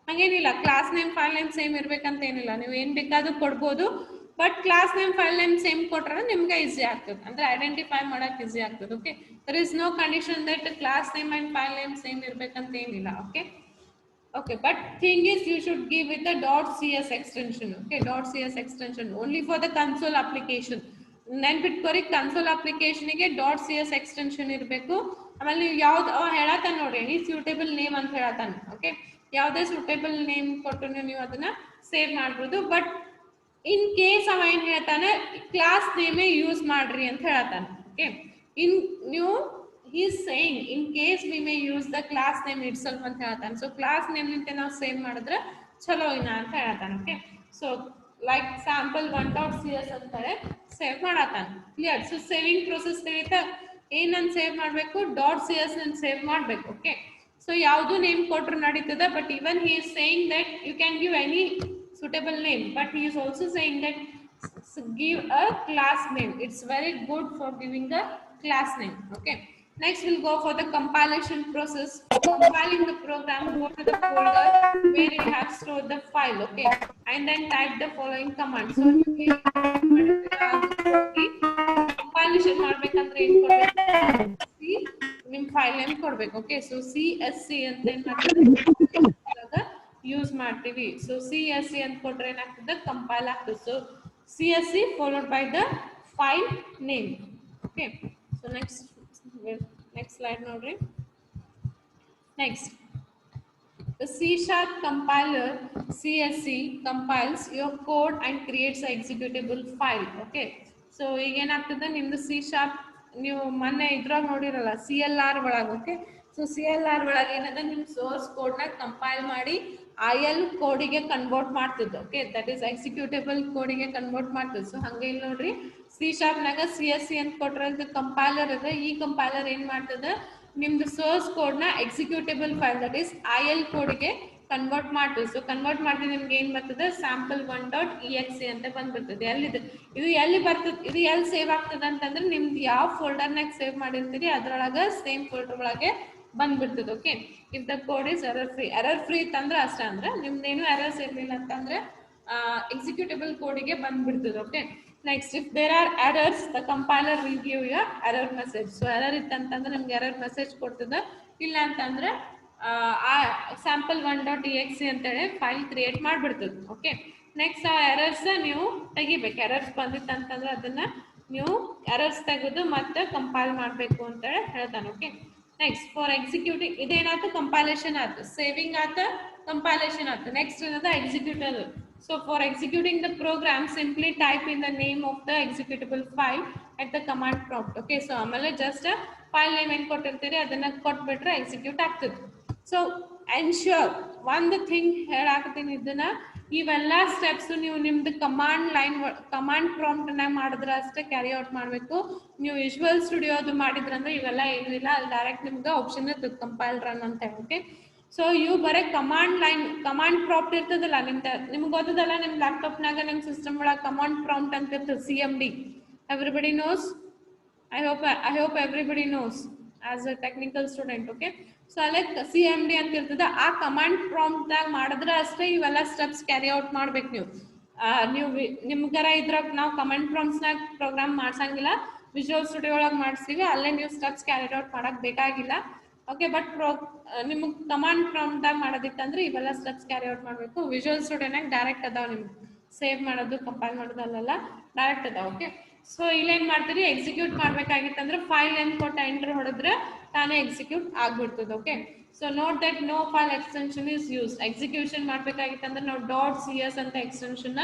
ಹಂಗೇನಿಲ್ಲ, class name file name same ಇರ್ಬೇಕಂತ ಏನಿಲ್ಲ, ನೀವು ಏನು ಬೇಕಾದ್ರೂ ಕೊಡ್ಬೋದು. But class name file name same ಕೊಟ್ರೆ ನಿಮ್ಗೆ ಈಸಿ ಆಗ್ತದೆ, ಅಂದ್ರೆ ಐಡೆಂಟಿಫೈ ಮಾಡಕ್ಕೆ ಈಸಿ ಆಗ್ತದೆ. Okay, there is no condition that class name and file name same ಇರ್ಬೇಕಂತ ಏನಿಲ್ಲ. Okay okay, but thing is you should give with the .cs extension. Okay, .cs extension only for the console application. ನೆನ್ಪಿಟ್ಕೋರಿ, console ಅಪ್ಲಿಕೇಶನ್ಗೆ .cs extension ಇರಬೇಕು. ಆಮೇಲೆ ನೀವು ಯಾವ್ದು ಹೇಳತ್ತಾನ ನೋಡ್ರಿ, any suitable name ಅಂತ ಹೇಳತ್ತಾನ. ಓಕೆ, ಯಾವುದೇ ಸೂಟೇಬಲ್ ನೇಮ್ ಕೊಟ್ಟು ನೀವು ಅದನ್ನ ಸೇವ್ ಮಾಡ್ಬೋದು. ಬಟ್ ಇನ್ ಕೇಸ್ ಅವ ಏನು ಹೇಳ್ತಾನೆ, ಕ್ಲಾಸ್ ನೇಮೇ ಯೂಸ್ ಮಾಡ್ರಿ ಅಂತ ಹೇಳತ್ತಾನ. ಓಕೆ, ಇನ್ ನೀವು he is saying in case we may use the class name itself ಅಂತ ಹೇಳ್ತಾನೆ. ಸೊ ಕ್ಲಾಸ್ ನೇಮ್ ನಿಂತೆ ನಾವು ಸೇವ್ ಮಾಡಿದ್ರೆ ಚಲೋ ಇನ್ನ ಅಂತ ಹೇಳ್ತಾನೆ. Okay, so like sample 1.cs ಅಂತಾರೆ ಸೇವ್ ಮಾಡತ್ತಾನ. ಕ್ಲಿಯರ್? ಸೊ ಸೇವಿಂಗ್ ಪ್ರೊಸೆಸ್ ತಿಳಿತಾ ಏನಂತ ಸೇವ್ ಮಾಡಬೇಕು, .cs ಅಂತ ಸೇವ್ ಮಾಡಬೇಕು. ಓಕೆ, ಸೊ ಯಾವುದು ನೇಮ್ ಕೊಟ್ಟರು ನಡೀತದೆ. But even he is saying that you can give any suitable name, but he is also saying that give a class name. It's very good for giving the class name. Okay, next we'll go for the compilation process. Compiling the program, go to the folder where you have stored the file. Okay, and then type the following command. So compilation ಮಾಡ್ಬೇಕಂದ್ರೆ ಏನು ಕೊಡಬೇಕು, ನಿಮ್ಮ file name ಕೊಡಬೇಕು. Okay, so CSC ಅಂತ use ಮಾಡ್ತೀವಿ. So CSC ಅಂತ ಕೊಟ್ರೆ ಏನಾಗ್ತದೆ, ಕಂಪೈಲ್ ಆಗ್ತದೆ. So CSC followed by the file name. Okay, so next slide nodri. Next, the C# compiler CSC compiles your code and creates an executable file. Okay, so ಈಗ ಏನಾಗ್ತದೆ, ನಿಮ್ದು C# ನೀವು ಮೊನ್ನೆ ಇದ್ರಾಗ ನೋಡಿರಲ್ಲ CLR ಒಳಗೆ. ಓಕೆ, ಸೊ CLR ಒಳಗೆ ಏನದ ನಿಮ್ಮ ಸೋರ್ಸ್ ಕೋಡ್ನ ಕಂಪೈಲ್ ಮಾಡಿ IL ಕೋಡಿಗೆ ಕನ್ವರ್ಟ್ ಮಾಡ್ತದೆ. ಓಕೆ, ದಟ್ ಈಸ್ ಎಕ್ಸಿಕ್ಯೂಟೇಬಲ್ ಕೋಡಿಗೆ ಕನ್ವರ್ಟ್ ಮಾಡ್ತದೆ. ಸೊ ಹಂಗೆ ಇಲ್ಲಿ ನೋಡ್ರಿ C#ನಾಗ CSC ಅಂತ ಕೊಟ್ಟಿರೋದು ಕಂಪೈಲರ್ ಇದೆ. ಈ ಕಂಪೈಲರ್ ಏನ್ ಮಾಡ್ತದೆ, ನಿಮ್ದು ಸೋರ್ಸ್ ಕೋಡ್ನ executable file that is IL ಕೋಡಿಗೆ ಕನ್ವರ್ಟ್ ಮಾಡ್ತದೆ. ಸೊ ಕನ್ವರ್ಟ್ ಮಾಡಿ ನಿಮ್ಗೆ ಏನ್ ಬರ್ತದೆ, sample1.exe ಅಂತ ಬಂದ್ಬಿಡ್ತದೆ. ಎಲ್ಲಿದೆ ಇದು, ಎಲ್ಲಿ ಬರ್ತದೆ, ಇದು ಎಲ್ಲಿ ಸೇವ್ ಆಗ್ತದೆ ಅಂತಂದ್ರೆ ನಿಮ್ದು ಯಾವ ಫೋಲ್ಡರ್ನಾಗ ಸೇವ್ ಮಾಡಿರ್ತೀರಿ ಅದ್ರೊಳಗೆ ಸೇಮ್ ಫೋಲ್ಡರ್ ಒಳಗೆ ಬಂದ್ಬಿಡ್ತದೆ. Okay, if the code is error free ತಂದ್ರೆ ಅಷ್ಟೇ, ಅಂದ್ರೆ ನಿಮ್ದೇನು ಎರರ್ಸ್ ಇರಲಿಲ್ಲ ಅಂತಂದ್ರೆ ಎಕ್ಸಿಕ್ಯೂಟೇಬಲ್ ಕೋಡಿಗೆ ಬಂದ್ಬಿಡ್ತದೆ. Okay, next if there are errors the compiler will give you error message. So error ಇತ್ತಂತಂದ್ರೆ ನಿಮ್ಗೆ ಎರರ್ ಮೆಸೇಜ್ ಕೊಡ್ತದೆ. ಇಲ್ಲ ಅಂತಂದ್ರೆ sample1.exe ಅಂತೇಳಿ ಫೈಲ್ ಕ್ರಿಯೇಟ್ ಮಾಡಿಬಿಡ್ತದೆ. ಓಕೆ, ನೆಕ್ಸ್ಟ್ ಆ ಎರರ್ಸ್ ನೀವು ತೆಗಿಬೇಕು. ಎರರ್ಸ್ ಬಂದಿತ್ತಂತಂದ್ರೆ ಅದನ್ನ ನೀವು ಎರರ್ಸ್ ತೆಗೆದು ಮತ್ತೆ ಕಂಪೈಲ್ ಮಾಡಬೇಕು ಅಂತೇಳಿ ಹೇಳ್ತಾನೆ. ಓಕೆ, ನೆಕ್ಸ್ಟ್ ಫಾರ್ ಎಕ್ಸಿಕ್ಯೂಟಿಂಗ್ ಇದೇನಾಯ್ತು, ಕಂಪೈಲೇಷನ್ ಆಯ್ತು, ಸೇವಿಂಗ್ ಆಯ್ತು, ಕಂಪೈಲೇಷನ್ ಆಯ್ತು. ನೆಕ್ಸ್ಟ್ ಏನದ executor. So for executing the program simply type in the name of the executable file at the command prompt. Okay, so ಆಮೇಲೆ ಜಸ್ಟ್ ಫೈಲ್ ನೇಮ್ ಏನು ಕೊಟ್ಟಿರ್ತೀರಿ ಅದನ್ನ ಕೊಟ್ಬಿಟ್ರೆ ಎಕ್ಸಿಕ್ಯೂಟ್ ಆಗ್ತದೆ. ಸೊ ಎನ್ಶ್ಯೂರ್ ಒಂದು ಥಿಂಗ್ ಹೇಳಾಕತ್ತೀನಿ, ಇದನ್ನ ಇವೆಲ್ಲ ಸ್ಟೆಪ್ಸ್ ನೀವು ನಿಮ್ದು ಕಮಾಂಡ್ ಪ್ರಾಂಪ್ಟ್ನಾಗ ಮಾಡಿದ್ರೆ ಅಷ್ಟೇ ಕ್ಯಾರಿ ಔಟ್ ಮಾಡಬೇಕು. ನೀವು ವಿಜುವಲ್ ಸ್ಟುಡಿಯೋದು ಮಾಡಿದ್ರಂದ್ರೆ ಇವೆಲ್ಲ ಏನೂ ಇಲ್ಲ, ಅಲ್ಲಿ ಡೈರೆಕ್ಟ್ ನಿಮ್ಗೆ ಆಪ್ಷನ್ ಇರ್ತದೆ ಕಂಪೈಲ್ ರನ್ ಅಂತ. ಓಕೆ, ಸೊ ಇವು ಬರೀ ಕಮಾಂಡ್ ಪ್ರಾಂಪ್ಟ್ ಇರ್ತದಲ್ಲ ನಿಮ್ಗೆ ಗೊತ್ತದಲ್ಲ, ನಿಮ್ಮ ಲ್ಯಾಪ್ಟಾಪ್ನಾಗ ನಿಮ್ಮ ಸಿಸ್ಟಮ್ ಒಳಗೆ ಕಮಾಂಡ್ ಪ್ರಾಂಪ್ಟ್ ಅಂತ ಇರ್ತದೆ, CMD. Everybody knows, I hope everybody knows as a technical student. Okay, so like CMD ಅಂತ ಇರ್ತದೆ, ಆ ಕಮಾಂಡ್ ಪ್ರಾಂಪ್ಟ್ನಾಗ ಮಾಡಿದ್ರೆ ಅಷ್ಟೇ ಇವೆಲ್ಲ ಸ್ಟೆಪ್ಸ್ ಕ್ಯಾರಿ ಔಟ್ ಮಾಡ್ಬೇಕು. ನೀವು ನಿಮ್ಗರ ಇದ್ರಾಗ ನಾವು ಕಮಾಂಡ್ ಪ್ರಾಂಪ್ಟ್ಸ್ನಾಗ ಪ್ರೋಗ್ರಾಮ್ ಮಾಡ್ಸಂಗಿಲ್ಲ, ವಿಜುವಲ್ ಸ್ಟುಡಿಯೋ ಒಳಗೆ ಮಾಡಿಸ್ತೀವಿ, ಅಲ್ಲೇ ನೀವು ಸ್ಟೆಪ್ಸ್ ಕ್ಯಾರಿ ಔಟ್ ಮಾಡಕ್ ಬೇಕಾಗಿಲ್ಲ. ಓಕೆ, ಬಟ್ ನಿಮ್ಗೆ ಕಮಾಂಡ್ ಪ್ರಾಂಪ್ಟ್ನಾಗ ಮಾಡೋದಿತ್ತಂದ್ರೆ ಇವೆಲ್ಲ ಸ್ಟೆಪ್ಸ್ ಕ್ಯಾರಿ ಔಟ್ ಮಾಡಬೇಕು. ವಿಜುವಲ್ ಸ್ಟುಡಿಯೋನಾಗ ಡೈರೆಕ್ಟ್ ಅದಾವ, ನಿಮ್ಗೆ ಸೇವ್ ಮಾಡೋದು ಕಂಪೈಲ್ ಮಾಡೋದು ಅಲ್ಲೆಲ್ಲ ಡೈರೆಕ್ಟ್ ಅದಾವ. ಓಕೆ, ಸೊ ಇಲ್ಲೇನ್ ಮಾಡ್ತೀರಿ, ಎಕ್ಸಿಕ್ಯೂಟ್ ಮಾಡ್ಬೇಕಾಗಿತ್ತಂದ್ರೆ ಫೈಲ್ ಏನ್ ಕೊಟ್ಟ ಎಂಟರ್ ಹೊಡೆದ್ರೆ ತಾನೇ ಎಕ್ಸಿಕ್ಯೂಟ್ ಆಗ್ಬಿಡ್ತದೆ. Okay, so note that no file extension is use. Execution ಮಾಡ್ಬೇಕಾಗಿತ್ತಂದ್ರೆ ನಾವು .cs ಅಂತ ಎಕ್ಸ್ಟೆನ್ಷನ್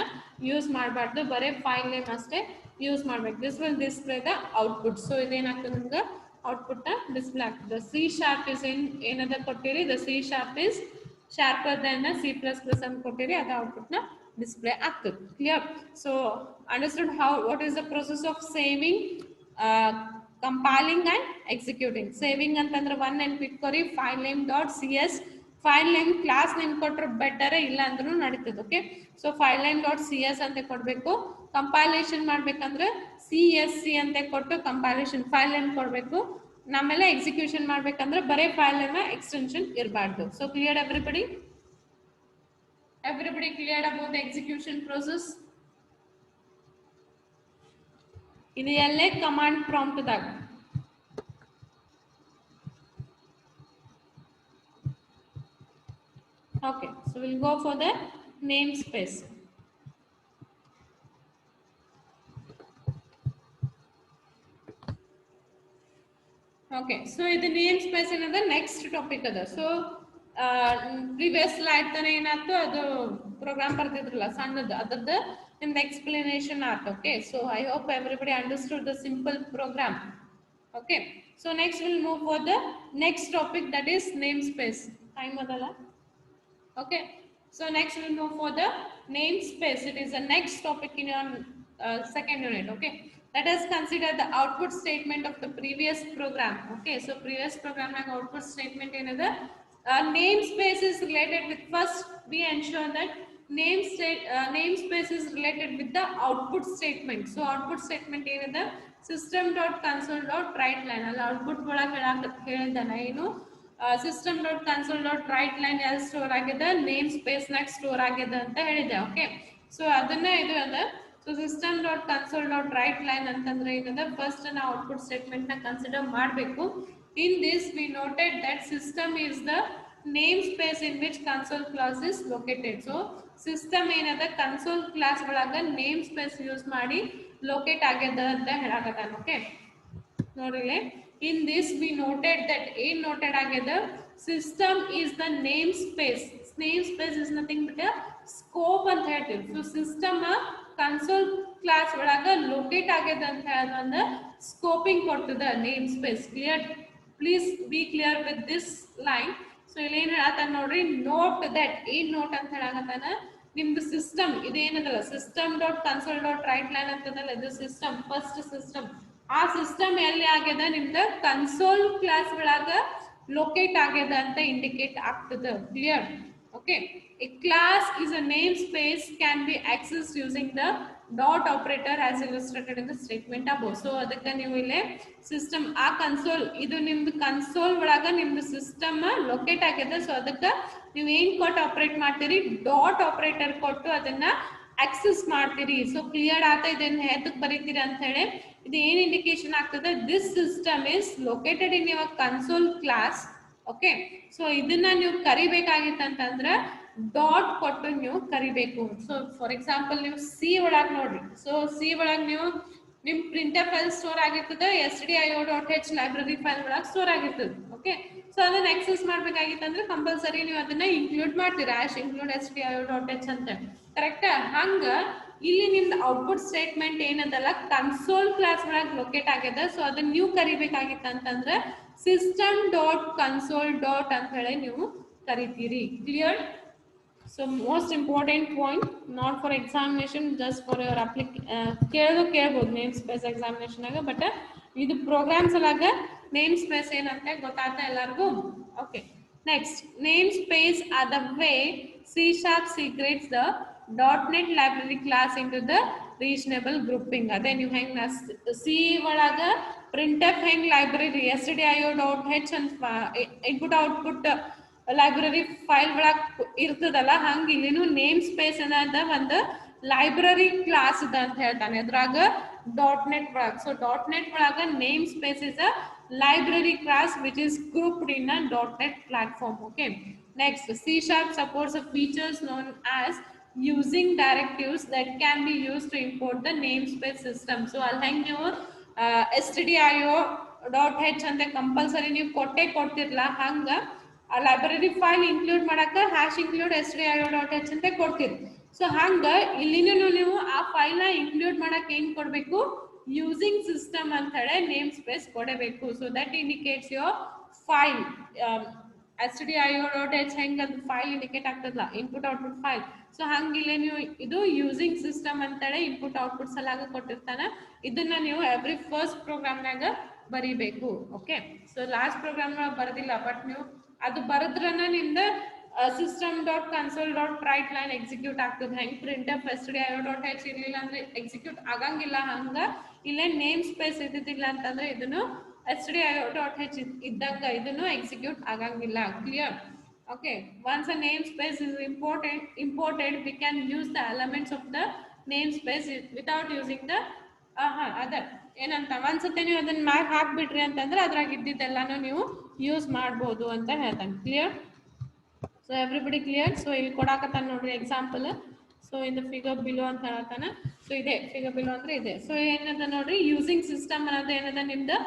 ಯೂಸ್ ಮಾಡಬಾರ್ದು, ಬರೀ ಫೈಲ್ ನೇಮ್ ಅಷ್ಟೇ ಯೂಸ್ ಮಾಡ್ಬೇಕು. This will display the output. So ಇದೇನಾಗ್ತದೆ, ನಿಮ್ಗೆ ಔಟ್ಪುಟ್ ನ ಡಿಸ್ಪ್ಲೇ ಆಗ್ತದೆ. C# ಇಸ್ ಏನದ ಕೊಟ್ಟಿರಿ, the C# is sharper than C++ ಅಂತ ಕೊಟ್ಟಿರಿ, ಅದು ಔಟ್ಪುಟ್ ನ ಡಿಸ್ಪ್ಲೇ ಆಗ್ತದೆ. Clear? So understood what is the process of saving, compiling and executing. ಸೇವಿಂಗ್ ಅಂತಂದ್ರೆ ಒನ್ ನೆನ್ಪಿಟ್ಕೋರಿ, file name .cs, file name class name ಕೊಟ್ಟರೆ ಬೆಟರ್, ಇಲ್ಲ ಅಂದ್ರೂ ನಡೀತದೆ. Okay, so file name .cs ಅಂತ ಕೊಡಬೇಕು. ಕಂಪೈಲೇಷನ್ ಮಾಡ್ಬೇಕಂದ್ರೆ CSC ಅಂತ ಕೊಟ್ಟು ಕಂಪೈಲೇಷನ್ ಫೈಲ್ ನೇಮ್ ಕೊಡಬೇಕು. ಆಮೇಲೆ ಎಕ್ಸಿಕ್ಯೂಷನ್ ಮಾಡ್ಬೇಕಂದ್ರೆ ಬರೀ ಫೈಲ್ ನೇಮ್ ಎಕ್ಸ್ಟೆನ್ಷನ್ ಇರಬಾರ್ದು. So clear everybody? Everybody cleared about the execution process? ಇದು ಎಲ್ಲೇ ಕಮಾಂಡ್ ಪ್ರಾಂಪ್ಟ್ ದಾಗ. Okay, so we'll go for the namespace. Okay, so the namespace another next topic ada. So previous slide ತಾನೆ ಏನಾಯ್ತು, ಅದು program ಬರ್ತಿದ್ರಲ್ಲ ಸಣ್ಣದು, ಅದರದ್ದು ನಿಮ್ದು ಎಕ್ಸ್ಪ್ಲನೇಷನ್ ಆಯ್ತು. Okay, so I hope everybody understood the simple program. Okay, so next will move for the next topic that is name space. Time ಅದಲ್ಲ? Okay, so next will move for the name space. It is the next topic in your second unit. Okay, let us consider the output statement of the previous program. Okay, so previous program like output statement another namespace is related with, first we ensure that namespace is related with the output statement. So output statement ಏನದ system.console.writeline ಅಲ್ಲಿ output ಒಳಗೆ ಹೇಳಿದಾನ ಏನು, system.console.writeline ಎಲ್ಲಿ store ಆಗಿದೆ, name space ನಾಗ store ಆಗಿದೆ ಅಂತ ಹೇಳಿದೆ. ಓಕೆ, ಸೊ ಅದನ್ನ ಇದು ಅದ. ಸೊ system.console.writeline ಅಂತಂದ್ರೆ ಏನದ, ಫಸ್ಟ್ ನಾವು ಔಟ್ಪುಟ್ ಸ್ಟೇಟ್ಮೆಂಟ್ ನ ಕನ್ಸಿಡರ್ ಮಾಡಬೇಕು. In this we noted that system is the namespace in which console class is located. So system ಏನದ console class ಒಳಗ namespace ಯೂಸ್ ಮಾಡಿ ಲೊಕೇಟ್ ಆಗ್ಯದ ಅಂತ ಹೇಳಕತ್ತಾನ. ಓಕೆ, ನೋಡ್ರಿ, in this we noted that ಏನ್ noted ಆಗ್ಯದ, system is the namespace. Namespace is nothing but a scope ಅಂತ ಹೇಳ್ತೀವಿ. ಸೊ ಸಿಸ್ಟಮ್ ಕನ್ಸೋಲ್ ಕ್ಲಾಸ್ ಒಳಗ ಲೊಕೇಟ್ ಆಗ್ಯದ ಅಂತ ಹೇಳೋದು ಸ್ಕೋಪಿಂಗ್ ಕೊಡ್ತದ name space. Clear? Please be clear with this line. So ಇಲ್ಲಿ ಏನ್ ಹೇಳತ್ತಾನ ನೋಡ್ರಿ, ನೋಟ್ ದಟ್. ಏನ್ ನೋಟ್ ಅಂತ ಹೇಳಕತ್ತಾನ, ನಿಮ್ದು ಸಿಸ್ಟಮ್ ಇದೇನದಲ್ಲ system dot console dot write line ಅಂತದಲ್ಲ, ಇದು ಸಿಸ್ಟಮ್, ಫಸ್ಟ್ ಸಿಸ್ಟಮ್. ಆ ಸಿಸ್ಟಮ್ ಎಲ್ಲಿ ಆಗ್ಯದ, ನಿಮ್ದ ಕನ್ಸೋಲ್ ಕ್ಲಾಸ್ ಒಳಗ ಲೊಕೇಟ್ ಆಗ್ಯದ ಅಂತ ಇಂಡಿಕೇಟ್ ಆಗ್ತದ. Clear? Okay. A class is a namespace can be accessed using the dot operator as illustrated in the statement above. So ಅದಕ್ಕೆ ನೀವು ಇಲ್ಲಿ ಸಿಸ್ಟಮ್ ಆ ಕನ್ಸೋಲ್, ಇದು ನಿಮ್ದು ಕನ್ಸೋಲ್ ಒಳಗ ನಿಮ್ದು ಸಿಸ್ಟಮ್ ಲೊಕೇಟ್ ಆಗ್ಯದ. ಸೊ ಅದಕ್ಕೆ ನೀವು ಏನ್ ಕೊಟ್ಟು ಆಪರೇಟ್ ಮಾಡ್ತೀರಿ, ಡಾಟ್ ಆಪರೇಟರ್ ಕೊಟ್ಟು ಅದನ್ನ ಆಕ್ಸೆಸ್ ಮಾಡ್ತೀರಿ. ಸೊ ಕ್ಲಿಯರ್ ಆತ, ಇದನ್ನ ಹೇತಕ್ ಬರೀತೀರಿ ಅಂತ ಹೇಳಿ, ಇದು ಏನ್ ಇಂಡಿಕೇಶನ್ ಆಗ್ತದೆ, this system is located in your console class. Okay. So ಇದನ್ನ ನೀವು ಕರಿಬೇಕಾಗಿತ್ತಂತಂದ್ರ ಡಾಟ್ ಕೊಟ್ಟು ನೀವು ಕರಿಬೇಕು. ಸೊ ಫಾರ್ ಎಕ್ಸಾಂಪಲ್ ನೀವು ಸಿ ಒಳಗೆ ನೋಡ್ರಿ. ಸೊ ಸಿ ಒಳಗೆ ನೀವು ನಿಮ್ ಪ್ರಿಂಟರ್ ಫೈಲ್ ಸ್ಟೋರ್ ಆಗಿರ್ತದೆ, stdio.h ಲೈಬ್ರರಿ ಫೈಲ್ ಒಳಗೆ ಸ್ಟೋರ್ ಆಗಿರ್ತದೆ. ಓಕೆ. ಸೊ ಅದನ್ನ ಆಕ್ಸೆಸ್ ಮಾಡ್ಬೇಕಾಗಿತ್ತಂದ್ರೆ ಕಂಪಲ್ಸರಿ ನೀವು ಅದನ್ನ ಇನ್ಕ್ಲೂಡ್ ಮಾಡ್ತೀರಾ, include stdio.h ಅಂತ. ಕರೆಕ್ಟಾ? ಹಂಗ ಇಲ್ಲಿ ನಿಮ್ದು ಔಟ್ಪುಟ್ ಸ್ಟೇಟ್ಮೆಂಟ್ ಏನದಲ್ಲ ಕನ್ಸೋಲ್ ಕ್ಲಾಸ್ ಒಳಗೆ ಲೊಕೇಟ್ ಆಗ್ಯದ. ಸೊ ಅದನ್ನ ನೀವು ಕರಿಬೇಕಾಗಿತ್ತಂತಂದ್ರೆ ಸಿಸ್ಟಮ್ ಡಾಟ್ ಕನ್ಸೋಲ್ ಡಾಟ್ ಅಂತ ಹೇಳಿ ನೀವು ಕರಿತೀರಿ. Clear? So most important point, not for examination, just for your ಕೇಳಬಹುದು ನೇಮ್ ಸ್ಪೇಸ್ ಎಕ್ಸಾಮಿನೇಷನ್ ಆಗ. ಬಟ್ ಇದು ಪ್ರೋಗ್ರಾಮ್ಸ್ ಒಳಗ ನೇಮ್ ಸ್ಪೇಸ್ ಏನಂತ ಗೊತ್ತಾಗ್ತಾ ಎಲ್ಲರಿಗೂ. Okay. Next, name space are the way C# secrets the .NET library class into the reasonable grouping. ಅದೇ ನೀವು ಹೆಂಗ್ ಸಿ ಒಳಗ printf ಹೆಂಗ್ ಲೈಬ್ರರಿ stdio.h ಅಂತ ಇನ್ಪುಟ್ ಔಟ್ಪುಟ್ ಲೈಬ್ರರಿ ಫೈಲ್ ಒಳಗೆ ಇರ್ತದಲ್ಲ, ಹಂಗ ಇಲ್ಲಿನೂ ನೇಮ್ ಸ್ಪೇಸ್ ಅನ್ನೋದ ಒಂದು ಲೈಬ್ರರಿ ಕ್ಲಾಸ್ ಇದೆ ಅಂತ ಹೇಳ್ತಾನೆ ಅದ್ರಾಗ .NET ಒಳಗೆ. ಸೊ .NET ಒಳಗ name space is a library class which is grouped in a .NET platform. Okay. Next, C# supports the features known as using directives that can be used to import the namespace system. So ಅಲ್ಲಿ ಹೆಂಗ್ ನೀವು stdio.h ಅಂತ compulsory ನೀವು ಕೊಟ್ಟಿರ್ಲ, ಹಂಗ ಆ library file include ಮಾಡಕ #include stdio.h ಅಂತ ಕೊಡ್ತೀರಿ. ಸೊ ಹಂಗ ಇಲ್ಲಿನೂ ನೀವು ಆ ಫೈಲ್ ನ ಇನ್ಕ್ಲೂಡ್ ಮಾಡಕ್ ಏನ್ ಕೊಡ್ಬೇಕು, ಯೂಸಿಂಗ್ ಸಿಸ್ಟಮ್ ಅಂತ ಹೇಳಿ ನೇಮ್ ಸ್ಪೇಸ್ ಕೊಡಬೇಕು. So that indicates your file. stdio.h ಹೆಂಗ ಅದು ಫೈಲ್ ಇಂಡಿಕೇಟ್ ಆಗ್ತದಲ್ಲ, ಇನ್ಪುಟ್ ಔಟ್ಪುಟ್ ಫೈಲ್. ಸೊ ಹಂಗಿಲ್ಲ ನೀವು ಇದು ಯೂಸಿಂಗ್ ಸಿಸ್ಟಮ್ ಅಂತೇಳಿ ಇನ್ಪುಟ್ ಔಟ್ಪುಟ್ ಸಲಾಗ ಕೊಟ್ಟಿರ್ತಾನ. ಇದನ್ನ ನೀವು ಎವ್ರಿ ಫಸ್ಟ್ ಪ್ರೋಗ್ರಾಮ್ನಾಗ ಬರೀಬೇಕು. ಓಕೆ. ಸೊ ಲಾಸ್ಟ್ ಪ್ರೋಗ್ರಾಮ್ ಬರೆದಿಲ್ಲ, ಬಟ್ ನೀವು ಅದು ಬರದ್ರನ ನಿಮ್ದ system dot console dot write line execute ಆಗ್ತದೆ. ಹೆಂಗ್ printf stdio.h ಇರ್ಲಿಲ್ಲ ಅಂದ್ರೆ ಎಕ್ಸಿಕ್ಯೂಟ್ ಆಗಂಗಿಲ್ಲ, ಹಂಗ ಇಲ್ಲೇ ನೇಮ್ ಸ್ಪೇಸ್ ಇದ್ದಿದ್ದಿಲ್ಲ ಅಂತಂದ್ರೆ ಇದನ್ನು stdio.h ಇದ್ದಂಗ ಇದನ್ನು ಎಕ್ಸಿಕ್ಯೂಟ್ ಆಗಂಗಿಲ್ಲ. Clear? Okay. Once a name space is imported we can use the elements of the namespace without using the other ಏನಂತ ಒಂದ್ಸತಿ ನೀವು ಅದನ್ನ ಮ್ಯಾಕ್ ಹಾಕ್ಬಿಟ್ರಿ ಅಂತಂದ್ರೆ ಅದ್ರಾಗ ಇದ್ದಿದ್ದೆಲ್ಲಾನು ನೀವು ಯೂಸ್ ಮಾಡ್ಬೋದು ಅಂತ ಹೇಳ್ತಾನೆ. Clear? So everybody clear? So ಇಲ್ಲಿ ಕೊಡಾಕತ್ತಾನ ನೋಡ್ರಿ example. So in the figure below ಅಂತ ಹೇಳತ್ತಾನ. ಸೊ ಇದೆ ಫಿಗರ್ ಬಿಲೋ ಅಂದ್ರೆ ಇದೆ. ಸೊ ಏನದ ನೋಡ್ರಿ, ಯೂಸಿಂಗ್ ಸಿಸ್ಟಮ್ ಅನ್ನೋದು ಏನದ ನಿಮ್ದು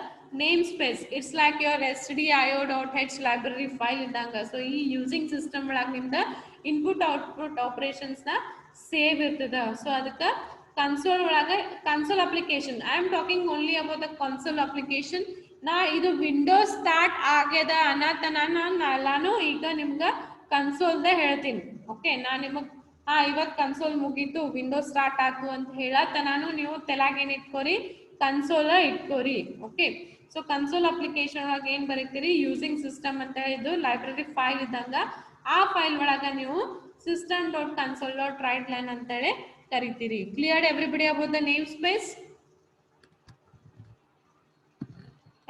name space. It's like your stdio.h library file ಇದ್ದಂಗ. ಸೊ ಈ ಯೂಸಿಂಗ್ ಸಿಸ್ಟಮ್ ಒಳಗೆ ನಿಮ್ದು ಇನ್ಪುಟ್ ಔಟ್ಪುಟ್ ಆಪರೇಷನ್ಸ್ ನ ಸೇವ್ ಇರ್ತದ. ಸೊ ಅದಕ್ಕೆ ಕನ್ಸೋಲ್ ಒಳಗೆ console application, I am talking only about the console application. ನಾ ಇದು ವಿಂಡೋಸ್ ಸ್ಟಾರ್ಟ್ ಆಗ್ಯದ ಅನ್ನತನ ನಾನು ಈಗ ನಿಮ್ಗ ಕನ್ಸೋಲ್ದೇ ಹೇಳ್ತೀನಿ. ಓಕೆ. ನಾ ನಿಮಗ್ ಇವಾಗ ಕನ್ಸೋಲ್ ಮುಗೀತು, ವಿಂಡೋಸ್ ಸ್ಟಾರ್ಟ್ ಆಯ್ತು ಅಂತ ಹೇಳತನಾನು ನೀವು ತೆಲಾಗೇನ್ ಇಟ್ಕೋರಿ, ಕನ್ಸೋಲ್ ಇಟ್ಕೋರಿ. ಓಕೆ. ಸೊ ಕನ್ಸೋಲ್ ಅಪ್ಲಿಕೇಶನ್ ಒಳಗೆ ಏನ್ ಬರೀತೀರಿ, ಯೂಸಿಂಗ್ ಸಿಸ್ಟಮ್ ಅಂತ ಇದು ಲೈಬ್ರರಿ ಫೈಲ್ ಇದ್ದಂಗ ಆ ಫೈಲ್ ಒಳಗ ನೀವು system.console.write line ಅಂತೇಳಿ ಕರಿತೀರಿ. Cleared everybody about the namespace?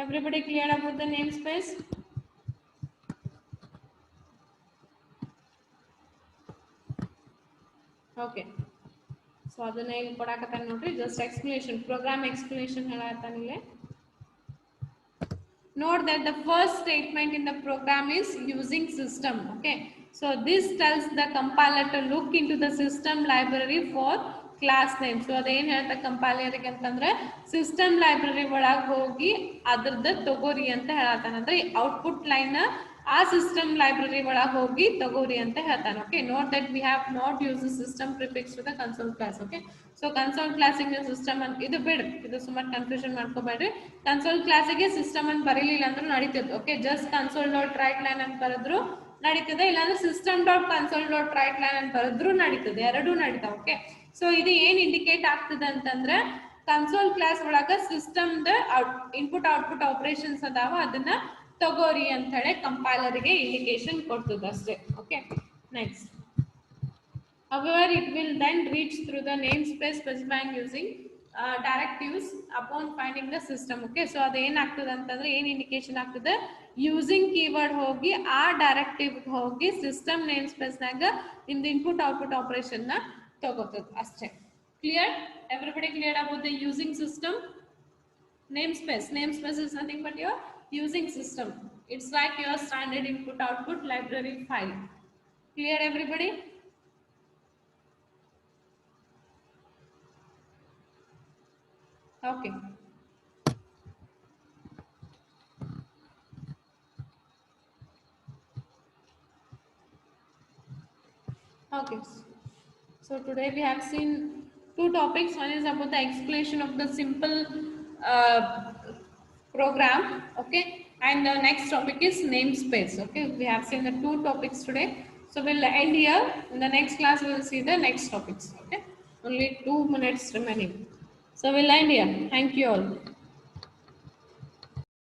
Everybody cleared about the namespace? Okay. So ಅದನ್ನ ಇಲ್ಲಿ ಕೊಡಾಕತ್ತಾನ ನೋಡ್ರಿ, ಜಸ್ಟ್ ಎಕ್ಸ್ಪ್ಲನೇಷನ್, ಪ್ರೋಗ್ರಾಮ್ ಎಕ್ಸ್ಪ್ಲನೇಷನ್ ಹೇಳತ್ತಾನ ಇಲ್ಲಿ. Note that the first statement in the program is using system. Okay. So this tells the compiler to look into the system library for class name. So ಅದೇನ್ ಹೇಳ್ತಾ compiler ಗೆ ಅಂತಂದ್ರೆ system library ಒಳಗೆ ಹೋಗಿ ಅದ್ರದ್ದು ತಗೋರಿ ಅಂತ ಹೇಳತ್ತಾನ. ಅಂದ್ರೆ ಔಟ್ಪುಟ್ ಲೈನ್ ಆ ಸಿಸ್ಟಮ್ ಲೈಬ್ರರಿ ಒಳಗೆ ಹೋಗಿ ತಗೋರಿ ಅಂತ ಹೇಳ್ತಾನೆ. Okay, note that we have not use the system prefix to the console class. Okay, so console ಕ್ಲಾಸಿಗೆ ಸಿಸ್ಟಮ್ ಅಂತ ಇದು ಬಿಡ್ರಿ, ಇದು ಸುಮಾರು ಕನ್ಫ್ಯೂಷನ್ ಮಾಡ್ಕೋಬೇಡ್ರಿ. ಕನ್ಸೋಲ್ ಕ್ಲಾಸಿಗೆ ಸಿಸ್ಟಮ್ ಅಂತ ಬರೀಲಿಲ್ಲ ಅಂದ್ರೂ ನಡೀತದೆ. Okay, just console dot write line ಅಂತ ಬರೆದ್ರು ನಡೀತದೆ, ಇಲ್ಲಾಂದ್ರೆ system dot console dot write line ಅಂತ ಬರೆದ್ರು ನಡೀತದೆ, ಎರಡೂ ನಡೀತಾವೆ. ಓಕೆ, ಸೊ ಇದು ಏನ್ ಇಂಡಿಕೇಟ್ ಆಗ್ತದೆ ಅಂತಂದ್ರೆ ಕನ್ಸೋಲ್ ಕ್ಲಾಸ್ ಒಳಗ ಸಿಸ್ಟಮ್ ಇನ್ಪುಟ್ ಔಟ್ಪುಟ್ ಆಪರೇಷನ್ಸ್ ಅದಾವ, ಅದನ್ನ ತಗೋರಿ ಅಂತ ಹೇಳಿ ಕಂಪೈಲರ್ಗೆ ಇಂಡಿಕೇಶನ್ ಕೊಡ್ತದೆ ಅಷ್ಟೇ. Okay, next. However, it will then reach through the namespace specifying using directives upon finding the system. Okay, so ಅದು ಏನಾಗ್ತದೆ ಅಂತಂದ್ರೆ ಏನು ಇಂಡಿಕೇಶನ್ ಆಗ್ತದೆ, ಯೂಸಿಂಗ್ ಕೀವರ್ಡ್ ಹೋಗಿ ಆ ಡೈರೆಕ್ಟಿವ್ ಹೋಗಿ ಸಿಸ್ಟಮ್ ನೇಮ್ ಸ್ಪೇಸ್ನಾಗ ನಿಮ್ದು ಇನ್ಪುಟ್ ಔಟ್ಪುಟ್ ಆಪರೇಷನ್ ನ ತಗೋತದೆ ಅಷ್ಟೇ. Clear? Everybody clear about the using system namespace? Namespace is nothing but your using system. It's like your standard input output library file. Clear everybody? Okay. Okay, so today we have seen two topics. One is about the explanation of the simple program. Okay, and the next topic is namespace. Okay, we have seen the two topics today, so we'll end here. In the next class we will see the next topics. Okay, only 2 minutes remaining, so we'll end here. Thank you all.